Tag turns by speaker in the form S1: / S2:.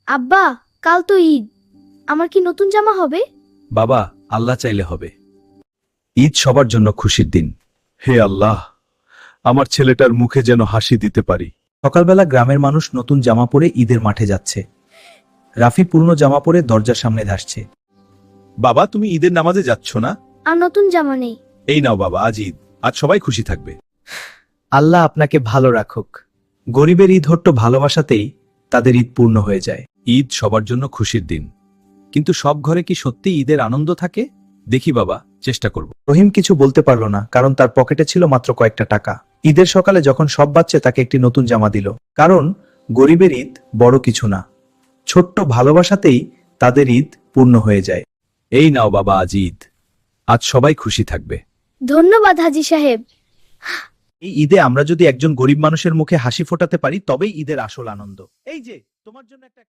S1: আব্বা, কাল তো ঈদ, আমার কি নতুন জামা হবে?
S2: বাবা, আল্লাহ চাইলে হবে। ঈদ সবার জন্য খুশির দিন। হে আল্লাহ, আমার ছেলেটার মুখে যেন হাসি দিতে পারি।
S3: সকালবেলা গ্রামের মানুষ নতুন জামা পরে ঈদের মাঠে যাচ্ছে। রাফি পুরনো জামা পরে দরজার সামনে আসছে।
S2: বাবা, তুমি ঈদের নামাজে যাচ্ছ না?
S1: আর নতুন জামা নেই।
S2: এই নাও বাবা, আজ ঈদ, আজ সবাই খুশি থাকবে।
S3: আল্লাহ আপনাকে ভালো রাখুক। গরিবের ঈদ হট্ট ভালোবাসাতেই তাদের ঈদ পূর্ণ হয়ে যায়।
S2: ঈদ সবার জন্য খুশির দিন, কিন্তু সব ঘরে কি সত্যি ঈদের আনন্দ থাকে? দেখি বাবা, চেষ্টা করব।
S3: রহিম কিছু বলতে পারল না, কারণ তার পকেটে ছিল মাত্র কয়েকটা টাকা। ঈদের সকালে যখন সব বাচ্চা তাকে একটি নতুন জামা দিল, কারণ গরিবের ঈদ বড় কিছু না, ছোট্ট ভালোবাসাতেই তাদের ঈদ পূর্ণ হয়ে যায়।
S2: এই নাও বাবা, আজ ঈদ, আজ সবাই খুশি থাকবে।
S1: ধন্যবাদ হাজি সাহেব।
S3: এই ঈদে আমরা যদি একজন গরিব মানুষের মুখে হাসি ফোটাতে পারি, তবেই ঈদের আসল আনন্দ। এই যে তোমার জন্য একটা